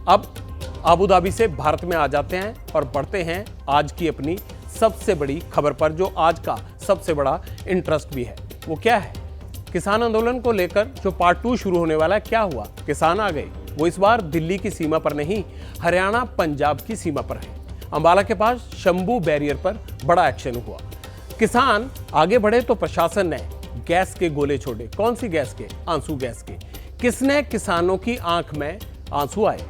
अब Abu Dhabi से भारत में आ जाते हैं और बढ़ते हैं आज की अपनी सबसे बड़ी खबर पर, जो आज का सबसे बड़ा इंटरेस्ट भी है। वो क्या है? किसान आंदोलन को लेकर जो पार्ट 2 शुरू होने वाला है, क्या हुआ? किसान आ गए। वो इस बार दिल्ली की सीमा पर नहीं, हरियाणा पंजाब की सीमा पर है। अंबाला के पास शंभू बैरियर पर बड़ा एक्शन हुआ। किसान आगे बढ़े तो प्रशासन ने गैस के गोले छोड़े। कौन सी गैस के? आंसू गैस के। किसने किसानों की आंख में आंसू आए?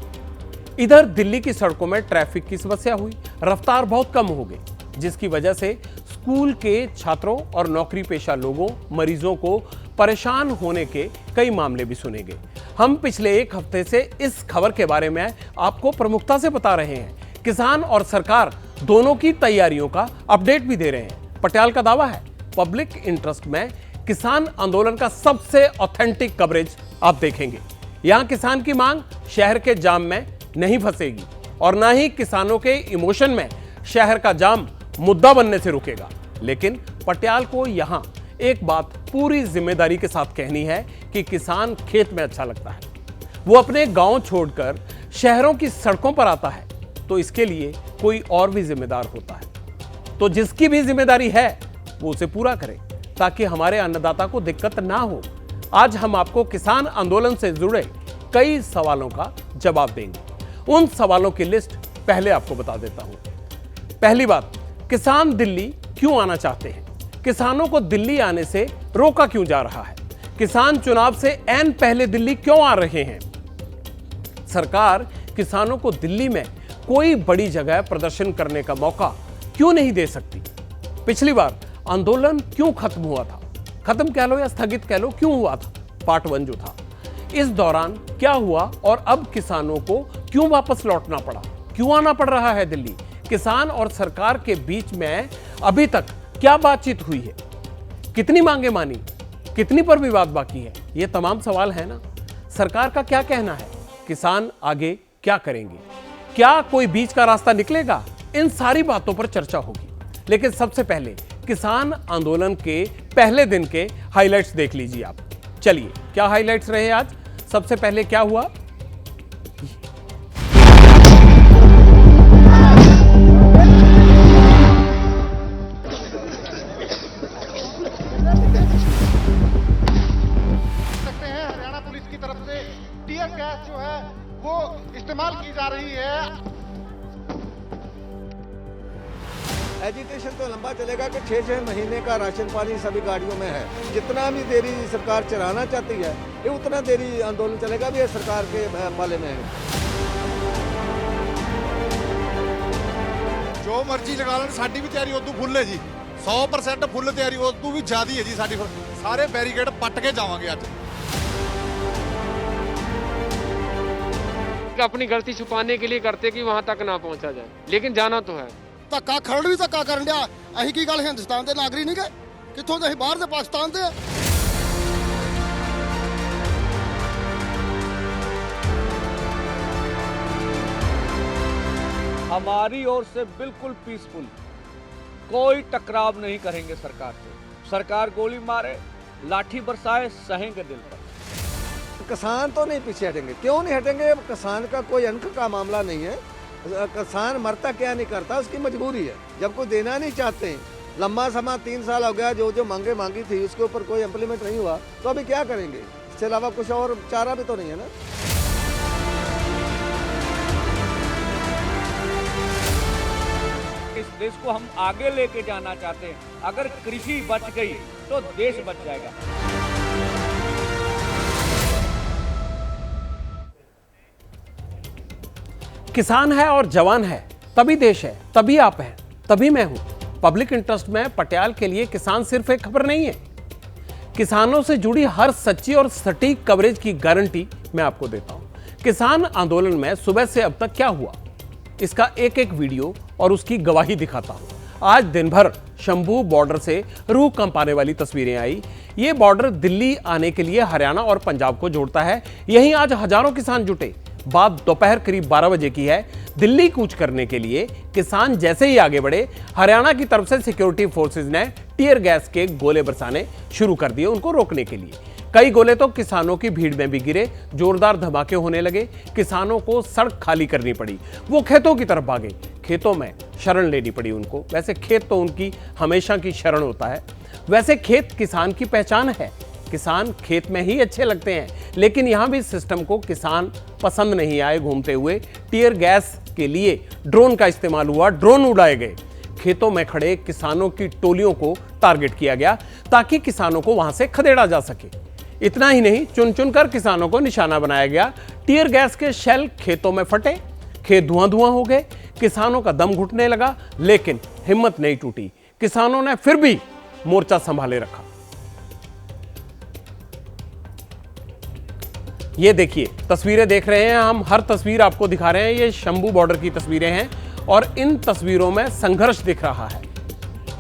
इधर दिल्ली की सड़कों में ट्रैफिक की समस्या हुई, रफ्तार बहुत कम हो गई, जिसकी वजह से स्कूल के छात्रों और नौकरी पेशा लोगों, मरीजों को परेशान होने के कई मामले भी सुने गए। हम पिछले एक हफ्ते से इस खबर के बारे में आपको प्रमुखता से बता रहे हैं। किसान और सरकार दोनों की तैयारियों का अपडेट भी दे रहे हैं। पटियाल का दावा है, पब्लिक इंटरेस्ट में किसान आंदोलन का सबसे ऑथेंटिक कवरेज आप देखेंगे। यहां किसान की मांग शहर के जाम में नहीं फंसेगी और ना ही किसानों के इमोशन में शहर का जाम मुद्दा बनने से रुकेगा। लेकिन पटियाल को यहां एक बात पूरी जिम्मेदारी के साथ कहनी है कि किसान खेत में अच्छा लगता है। वो अपने गांव छोड़कर शहरों की सड़कों पर आता है तो इसके लिए कोई और भी जिम्मेदार होता है। तो जिसकी भी जिम्मेदारी है वो उसे पूरा करे ताकि हमारे अन्नदाता को दिक्कत ना हो। आज हम आपको किसान आंदोलन से जुड़े कई सवालों का जवाब देंगे। उन सवालों की लिस्ट पहले आपको बता देता हूं। पहली बात, किसान दिल्ली क्यों आना चाहते हैं? किसानों को दिल्ली आने से रोका क्यों जा रहा है? किसान चुनाव से ऐन पहले दिल्ली क्यों आ रहे हैं? सरकार किसानों को दिल्ली में कोई बड़ी जगह प्रदर्शन करने का मौका क्यों नहीं दे सकती? पिछली बार आंदोलन क्यों खत्म हुआ था? खत्म कह लो या स्थगित कह लो, क्यों हुआ था? पार्ट 1 जो था। इस दौरान क्या हुआ और अब किसानों को क्यों वापस लौटना पड़ा? क्यों आना पड़ रहा है दिल्ली? किसान और सरकार के बीच में अभी तक क्या बातचीत हुई है? कितनी मांगे मानी? कितनी पर विवाद बाकी है? ये तमाम सवाल है ना। सरकार का क्या कहना है? किसान आगे क्या करेंगे? क्या कोई बीच का रास्ता निकलेगा? इन सारी बातों पर चर्चा होगी। लेकिन सबसे पहले किसान आंदोलन के पहले दिन के हाइलाइट्स देख लीजिए आप। चलिए, क्या हाइलाइट्स रहे आज? सबसे पहले क्या हुआ? हरियाणा पुलिस की तरफ से टीयर गैस जो है वो इस्तेमाल की जा रही है। एजिटेशन तो लंबा चलेगा कि 6-6 महीने का राशन पानी सभी गाड़ियों में है। जितना भी देरी सरकार चलाना चाहती है, ये उतना देरी आंदोलन चलेगा भी, ये सरकार के पाले में है। जो मर्जी लगा लें, साडी भी तैयारी उदू फुल है जी। 100% फुल तैयारी उदू भी ज्यादा है जी साडी। सारे बैरीकेड पट के जावांगे आज। अपनी गलती छुपाने के लिए करते कि वहां तक ना पहुंचा जाए, लेकिन जाना तो है। ਧੱਕਾ ਖਰੜ ਵੀ ਧੱਕਾ ਕਰਨ ਡਿਆ। ਅਸੀਂ ਕੀ ਗੱਲ ਹਿੰਦੁਸਤਾਨ ਦੇ ਨਾਗਰਿਕ ਨਹੀਂ ਗਏ? ਕਿੱਥੋਂ ਦੇ? ਅਸੀਂ ਬਾਹਰ ਦੇ ਪਾਕਿਸਤਾਨ ਦੇ ਆ। हमारी ओर से बिल्कुल पीसफुल, कोई टकराव नहीं करेंगे सरकार से। सरकार गोली मारे, लाठी बरसाए, सहेंगे दिल पर। किसान तो नहीं पीछे हटेंगे। क्यों नहीं हटेंगे? किसान का कोई अंक का मामला नहीं है। किसान मरता क्या नहीं करता, उसकी मजबूरी है। जब कोई देना नहीं चाहते, लंबा समय 3 साल हो गया, जो मांगे मांगी थी उसके ऊपर कोई इम्प्लीमेंट नहीं हुआ, तो अभी क्या करेंगे? इसके अलावा कुछ और चारा भी तो नहीं है ना। इस देश को हम आगे लेके जाना चाहते हैं। अगर कृषि बच गई तो देश बच जाएगा। किसान है और जवान है तभी देश है, तभी आप हैं, तभी मैं हूं। पब्लिक इंटरेस्ट में पटियाल के लिए किसान सिर्फ एक खबर नहीं है। किसानों से जुड़ी हर सच्ची और सटीक कवरेज की गारंटी मैं आपको देता हूं। किसान आंदोलन में सुबह से अब तक क्या हुआ, इसका एक एक वीडियो और उसकी गवाही दिखाता हूं। आज दिन भर शंभू बॉर्डर से रूह कंपाने वाली तस्वीरें आई। ये बॉर्डर दिल्ली आने के लिए हरियाणा और पंजाब को जोड़ता है। यहीं आज हजारों किसान जुटे। बात दोपहर करीब 12 बजे की है। दिल्ली कूच करने के लिए किसान जैसे ही आगे बढ़े, हरियाणा की तरफ से सिक्योरिटी फोर्सेज ने टीयर गैस के गोले बरसाने शुरू कर दिए उनको रोकने के लिए। कई गोले तो किसानों की भीड़ में भी गिरे, जोरदार धमाके होने लगे, किसानों को सड़क खाली करनी पड़ी, वो खेतों की तरफ भागे, खेतों में शरण लेनी पड़ी उनको। वैसे खेत तो उनकी हमेशा की शरण होता है, वैसे खेत किसान की पहचान है, किसान खेत में ही अच्छे लगते हैं। लेकिन यहां भी सिस्टम को किसान पसंद नहीं आए। घूमते हुए टीयर गैस के लिए ड्रोन का इस्तेमाल हुआ, ड्रोन उड़ाए गए, खेतों में खड़े किसानों की टोलियों को टारगेट किया गया ताकि किसानों को वहां से खदेड़ा जा सके। इतना ही नहीं, चुन चुनकर किसानों को निशाना बनाया गया। टीयर गैस के शेल खेतों में फटे, खेत धुआं धुआं हो गए, किसानों का दम घुटने लगा, लेकिन हिम्मत नहीं टूटी, किसानों ने फिर भी मोर्चा संभाले रखा। ये देखिए तस्वीरें देख रहे हैं हम, हर तस्वीर आपको दिखा रहे हैं, ये शंभू बॉर्डर की तस्वीरें हैं और इन तस्वीरों में संघर्ष दिख रहा है।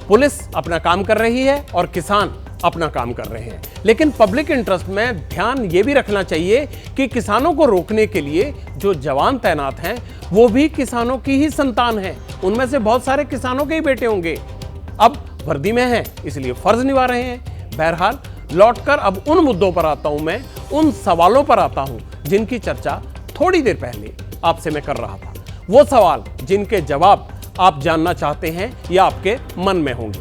पुलिस अपना काम कर रही है और किसान अपना काम कर रहे हैं, लेकिन पब्लिक इंटरेस्ट में ध्यान ये भी रखना चाहिए कि किसानों को रोकने के लिए जो जवान तैनात हैं वो भी किसानों की ही संतान हैं, उनमें से बहुत सारे किसानों के ही बेटे होंगे, अब वर्दी में हैं इसलिए फर्ज निभा रहे हैं। बहरहाल लौटकर अब उन मुद्दों पर आता हूं, मैं उन सवालों पर आता हूं जिनकी चर्चा थोड़ी देर पहले आपसे मैं कर रहा था, वो सवाल जिनके जवाब आप जानना चाहते हैं या आपके मन में होंगे।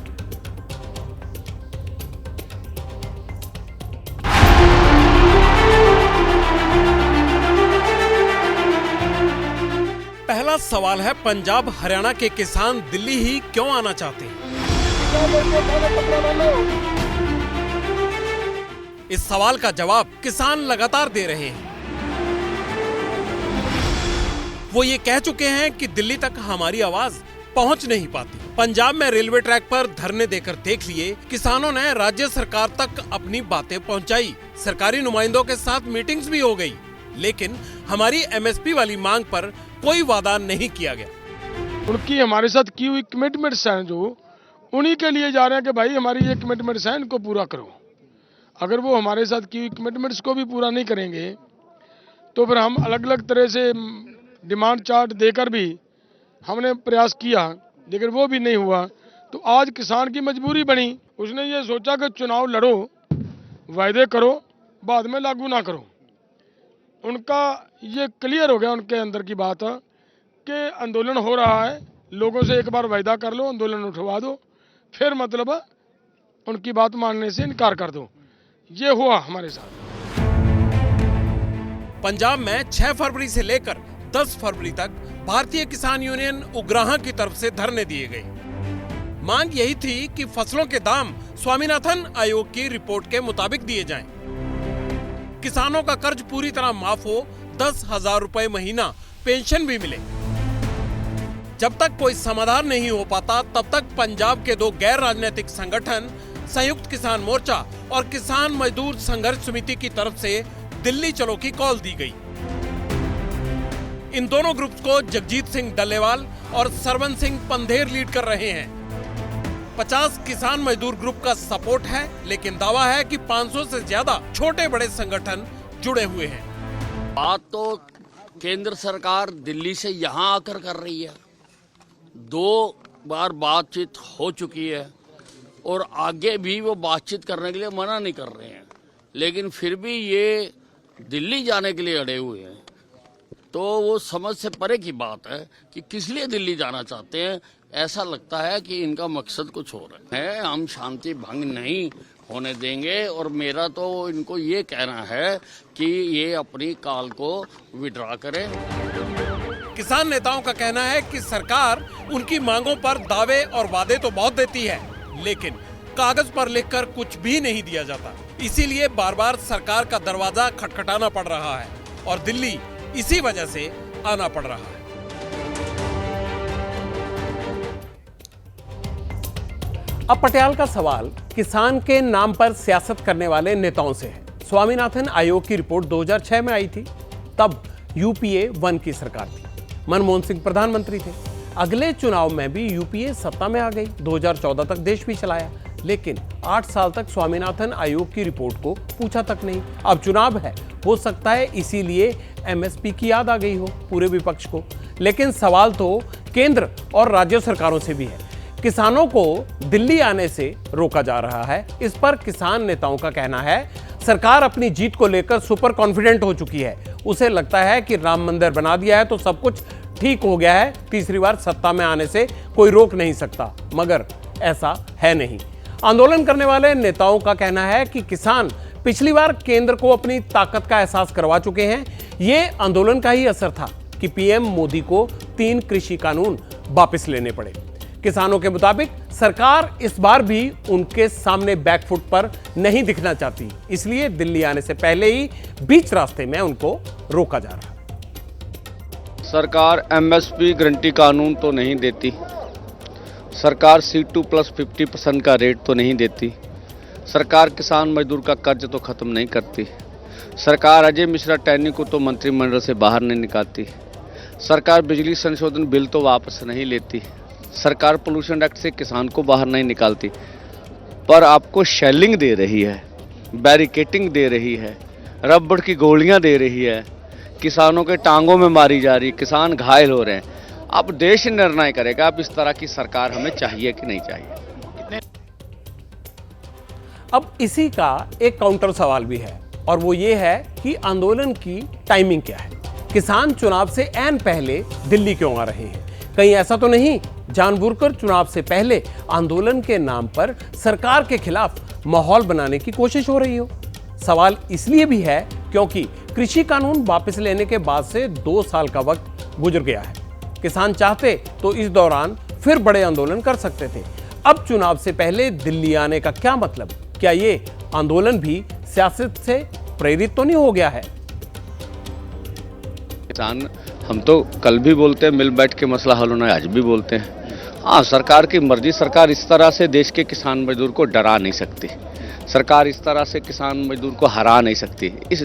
पहला सवाल है, पंजाब हरियाणा के किसान दिल्ली ही क्यों आना चाहते हैं? इस सवाल का जवाब किसान लगातार दे रहे हैं। वो ये कह चुके हैं कि दिल्ली तक हमारी आवाज पहुंच नहीं पाती। पंजाब में रेलवे ट्रैक पर धरने देकर देख लिए, किसानों ने राज्य सरकार तक अपनी बातें पहुंचाई, सरकारी नुमाइंदों के साथ मीटिंग्स भी हो गई, लेकिन हमारी एमएसपी वाली मांग पर कोई वादा नहीं किया गया। उनकी हमारे साथ की हुई कमिटमेंट्स हैं जो, उन्हीं के लिए जा रहे हैं कि भाई हमारी ये कमिटमेंट्स हैं, इनको पूरा करो। अगर वो हमारे साथ की हुई कमिटमेंट्स को भी पूरा नहीं करेंगे तो फिर हम अलग अलग तरह से डिमांड चार्ट देकर भी हमने प्रयास किया, लेकिन वो भी नहीं हुआ। तो आज किसान की मजबूरी बनी, उसने ये सोचा कि चुनाव लड़ो, वायदे करो, बाद में लागू ना करो। उनका ये क्लियर हो गया, उनके अंदर की बात है कि आंदोलन हो रहा है, लोगों से एक बार वायदा कर लो, आंदोलन उठवा दो, फिर मतलब उनकी बात मानने से इनकार कर दो। ये हुआ हमारे साथ। पंजाब में 6 फरवरी से लेकर 10 फरवरी तक भारतीय किसान यूनियन उग्राहां की तरफ से धरने दिए गए। मांग यही थी कि फसलों के दाम स्वामीनाथन आयोग की रिपोर्ट के मुताबिक दिए जाएं। किसानों का कर्ज पूरी तरह माफ हो, 10,000 रुपए महीना पेंशन भी मिले। जब तक कोई समाधान नहीं हो पाता तब तक पंजाब के 2 गैर राजनीतिक संगठन संयुक्त किसान मोर्चा और किसान मजदूर संघर्ष समिति की तरफ से दिल्ली चलो की कॉल दी गई। इन दोनों ग्रुप्स को जगजीत सिंह डल्लेवाल और सरवन सिंह पंधेर लीड कर रहे हैं। 50 किसान मजदूर ग्रुप का सपोर्ट है, लेकिन दावा है कि 500 से ज्यादा छोटे बड़े संगठन जुड़े हुए हैं। बात तो केंद्र सरकार दिल्ली से यहाँ आकर कर रही है, 2 बार बातचीत हो चुकी है और आगे भी वो बातचीत करने के लिए मना नहीं कर रहे हैं, लेकिन फिर भी ये दिल्ली जाने के लिए अड़े हुए हैं। तो वो समझ से परे की बात है कि किस लिए दिल्ली जाना चाहते हैं। ऐसा लगता है कि इनका मकसद कुछ और है। हम शांति भंग नहीं होने देंगे और मेरा तो इनको ये कहना है कि ये अपनी कॉल को विड्रॉ करें। किसान नेताओं का कहना है कि सरकार उनकी मांगों पर दावे और वादे तो बहुत देती है, लेकिन कागज पर लिखकर कुछ भी नहीं दिया जाता। इसीलिए बार बार सरकार का दरवाजा खटखटाना पड़ रहा है और दिल्ली इसी वजह से आना पड़ रहा है। अब पटियाला का सवाल किसान के नाम पर सियासत करने वाले नेताओं से है। स्वामीनाथन आयोग की रिपोर्ट 2006 में आई थी, तब यूपीए 1 की सरकार थी, मनमोहन सिंह प्रधानमंत्री थे। अगले चुनाव में भी यूपीए सत्ता में आ गई, 2014 तक देश भी चलाया, लेकिन 8 साल तक स्वामीनाथन आयोग की रिपोर्ट को पूछा तक नहीं। अब चुनाव है, हो सकता है इसीलिए एमएसपी की याद आ गई हो पूरे विपक्ष को। लेकिन सवाल तो केंद्र और राज्य सरकारों से भी है। किसानों को दिल्ली आने से रोका जा रहा है। इस पर किसान नेताओं का कहना है सरकार अपनी जीत को लेकर सुपर कॉन्फिडेंट हो चुकी है। उसे लगता है कि राम मंदिर बना दिया है तो सब कुछ ठीक हो गया है, तीसरी बार सत्ता में आने से कोई रोक नहीं सकता। मगर ऐसा है नहीं। आंदोलन करने वाले नेताओं का कहना है कि किसान पिछली बार केंद्र को अपनी ताकत का एहसास करवा चुके हैं। ये आंदोलन का ही असर था कि पीएम मोदी को 3 कृषि कानून वापस लेने पड़े। किसानों के मुताबिक सरकार इस बार भी उनके सामने बैकफुट पर नहीं दिखना चाहती, इसलिए दिल्ली आने से पहले ही बीच रास्ते में उनको रोका जा रहा है। सरकार एमएसपी गारंटी कानून तो नहीं देती, सरकार C2 प्लस 50% का रेट तो नहीं देती, सरकार किसान मजदूर का कर्ज तो खत्म नहीं करती, सरकार अजय मिश्रा टैनी को तो मंत्रिमंडल से बाहर नहीं निकालती, सरकार बिजली संशोधन बिल तो वापस नहीं लेती, सरकार पोल्यूशन एक्ट से किसान को बाहर नहीं निकालती, पर आपको शेलिंग दे रही है, बैरिकेटिंग दे रही है, रबड़ की गोलियां दे रही है, किसानों के टांगों में मारी जा रही, किसान घायल हो रहे हैं। अब देश निर्णय करेगा अब इस तरह की सरकार हमें चाहिए कि नहीं चाहिए। अब इसी का एक काउंटर सवाल भी है और वो ये है कि आंदोलन की टाइमिंग क्या है। किसान चुनाव से ऐन पहले दिल्ली क्यों आ रहे हैं? कहीं ऐसा तो नहीं जानबूझकर चुनाव से पहले आंदोलन के नाम पर सरकार के खिलाफ माहौल बनाने की कोशिश हो रही हो? सवाल इसलिए भी है क्योंकि कृषि कानून वापस लेने के बाद से 2 साल का वक्त गुजर गया है। किसान चाहते तो इस दौरान फिर बड़े आंदोलन कर सकते थे। अब चुनाव से पहले दिल्ली आने का क्या मतलब? क्या ये आंदोलन भी सियासत से प्रेरित तो नहीं हो गया है? किसान हम तो कल भी बोलते हैं मिल बैठ के मसला हल होना है, आज भी बोलते हैं। हाँ, सरकार की मर्जी, सरकार इस तरह से देश के किसान मजदूर को डरा नहीं सकती, सरकार इस तरह से किसान मजदूर को हरा नहीं सकती। इस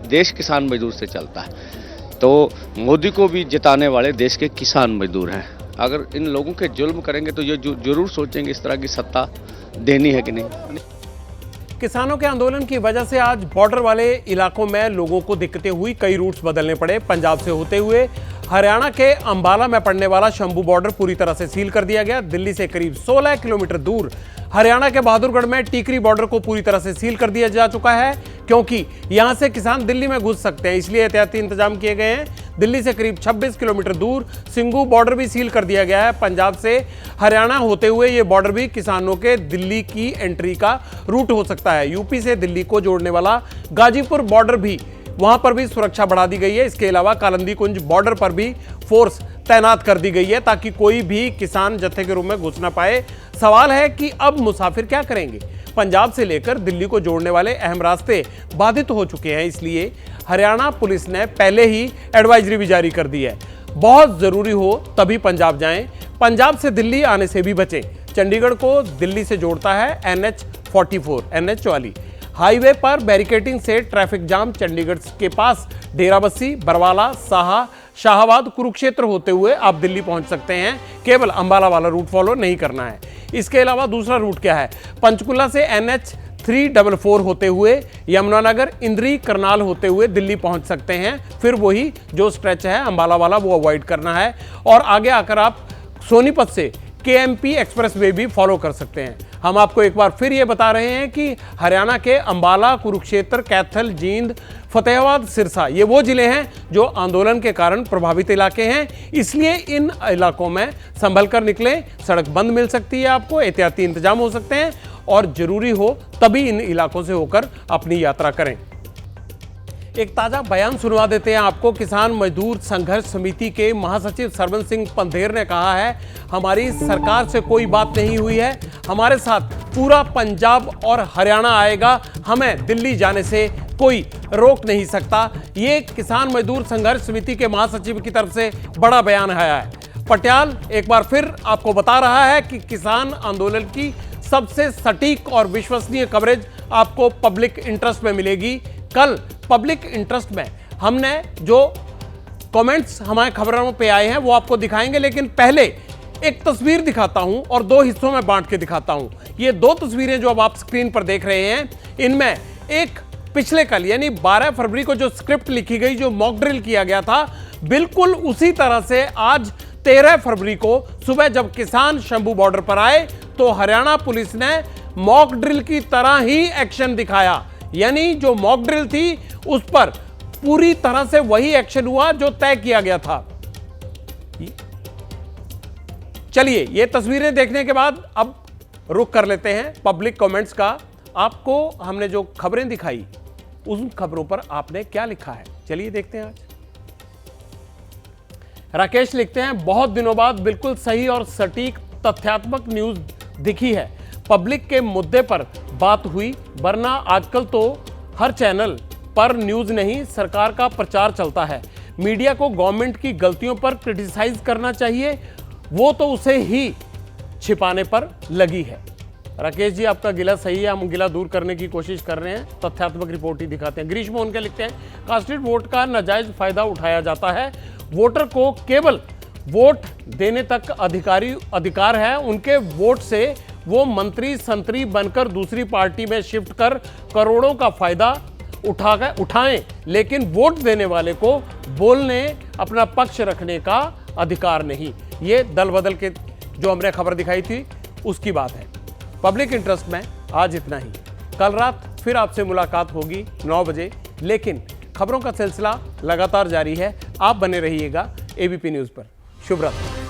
देश किसान मजदूर से चलता है। तो मोदी को भी जिताने वाले देश के किसान मजदूर हैं। अगर इन लोगों के जुल्म करेंगे तो ये जरूर सोचेंगे इस तरह की सत्ता देनी है कि नहीं। किसानों के आंदोलन की वजह से आज बॉर्डर वाले इलाकों में लोगों को दिक्कतें हुई, कई रूट्स बदलने पड़े। पंजाब से होते हुए हरियाणा के अंबाला में पड़ने वाला शंभू बॉर्डर पूरी तरह से सील कर दिया गया। दिल्ली से करीब 16 किलोमीटर दूर हरियाणा के बहादुरगढ़ में टीकरी बॉर्डर को पूरी तरह से सील कर दिया जा चुका है, क्योंकि यहां से किसान दिल्ली में घुस सकते हैं, इसलिए एहतियाती इंतजाम किए गए हैं। दिल्ली से करीब 26 किलोमीटर दूर सिंघू बॉर्डर भी सील कर दिया गया है। पंजाब से हरियाणा होते हुए ये बॉर्डर भी किसानों के दिल्ली की एंट्री का रूट हो सकता है। यूपी से दिल्ली को जोड़ने वाला गाजीपुर बॉर्डर भी, वहां पर भी सुरक्षा बढ़ा दी गई है। इसके अलावा कालंदी कुंज बॉर्डर पर भी फोर्स तैनात कर दी गई है ताकि कोई भी किसान जत्थे के रूप में घुस ना पाए। सवाल है कि अब मुसाफिर क्या करेंगे? पंजाब से लेकर दिल्ली को जोड़ने वाले अहम रास्ते बाधित हो चुके हैं, इसलिए हरियाणा पुलिस ने पहले ही एडवाइजरी भी जारी कर दी है। बहुत जरूरी हो तभी पंजाब जाएं, पंजाब से दिल्ली आने से भी बचें। चंडीगढ़ को दिल्ली से जोड़ता है NH44 NH44 हाईवे पर बैरिकेटिंग से ट्रैफिक जाम। चंडीगढ़ के पास डेराबस्सी, बरवाला, साहा, शाहबाद, कुरुक्षेत्र होते हुए आप दिल्ली पहुंच सकते हैं। केवल अंबाला वाला रूट फॉलो नहीं करना है। इसके अलावा दूसरा रूट क्या है? पंचकुला से NH344 होते हुए यमुनानगर, इंद्री, करनाल होते हुए दिल्ली पहुंच सकते हैं। फिर वही जो स्ट्रेच है अंबाला वाला वो अवॉइड करना है और आगे आकर आप सोनीपत से KMP एक्सप्रेस वे भी फॉलो कर सकते हैं। हम आपको एक बार फिर ये बता रहे हैं कि हरियाणा के अंबाला, कुरुक्षेत्र, कैथल, जींद, फतेहाबाद, सिरसा ये वो जिले हैं जो आंदोलन के कारण प्रभावित इलाके हैं, इसलिए इन इलाकों में संभल कर निकलें। सड़क बंद मिल सकती है आपको, एहतियाती इंतजाम हो सकते हैं और जरूरी हो तभी इन इलाकों से होकर अपनी यात्रा करें। एक ताजा बयान सुनवा देते हैं आपको। किसान मजदूर संघर्ष समिति के महासचिव सरवन सिंह पंधेर ने कहा है, हमारी सरकार से कोई बात नहीं हुई है, हमारे साथ पूरा पंजाब और हरियाणा आएगा, हमें दिल्ली जाने से कोई रोक नहीं सकता। ये किसान मजदूर संघर्ष समिति के महासचिव की तरफ से बड़ा बयान आया है। पटियाल एक बार फिर आपको बता रहा है कि किसान आंदोलन की सबसे सटीक और विश्वसनीय कवरेज आपको पब्लिक इंटरेस्ट में मिलेगी। कल पब्लिक इंटरेस्ट में हमने जो कमेंट्स हमारे खबरों पे आए हैं वो आपको दिखाएंगे, लेकिन पहले एक तस्वीर दिखाता हूं और 2 हिस्सों में बांट के दिखाता हूं। ये 2 तस्वीरें जो अब आप स्क्रीन पर देख रहे हैं, इनमें एक पिछले कल यानी 12 फरवरी को जो स्क्रिप्ट लिखी गई, जो मॉक ड्रिल किया गया था, बिल्कुल उसी तरह से आज 13 फरवरी को सुबह जब किसान शंभू बॉर्डर पर आए तो हरियाणा पुलिस ने मॉक ड्रिल की तरह ही एक्शन दिखाया। यानी जो मॉक ड्रिल थी उस पर पूरी तरह से वही एक्शन हुआ जो तय किया गया था। चलिए ये तस्वीरें देखने के बाद अब रुख कर लेते हैं पब्लिक कमेंट्स का। आपको हमने जो खबरें दिखाई उन खबरों पर आपने क्या लिखा है, चलिए देखते हैं। आज राकेश लिखते हैं, बहुत दिनों बाद बिल्कुल सही और सटीक तथ्यात्मक न्यूज दिखी है। पब्लिक के मुद्दे पर बात हुई, वरना आजकल तो हर चैनल पर न्यूज नहीं सरकार का प्रचार चलता है। मीडिया को गवर्नमेंट की गलतियों पर क्रिटिसाइज करना चाहिए, वो तो उसे ही छिपाने पर लगी है। राकेश जी आपका गिला सही है, हम गिला दूर करने की कोशिश कर रहे हैं, तथ्यात्मक रिपोर्ट ही दिखाते हैं। ग्रीष्म उनके लिखते हैं, कास्टेड वोट का नाजायज फायदा उठाया जाता है। वोटर को केवल वोट देने तक अधिकार है, उनके वोट से वो मंत्री संतरी बनकर दूसरी पार्टी में शिफ्ट कर करोड़ों का फायदा उठाएं, लेकिन वोट देने वाले को बोलने, अपना पक्ष रखने का अधिकार नहीं। ये दल बदल के जो हमने खबर दिखाई थी उसकी बात है। पब्लिक इंटरेस्ट में आज इतना ही। कल रात फिर आपसे मुलाकात होगी 9 बजे, लेकिन खबरों का सिलसिला लगातार जारी है। आप बने रहिएगा एबीपी न्यूज़ पर। शुभ रात्रि।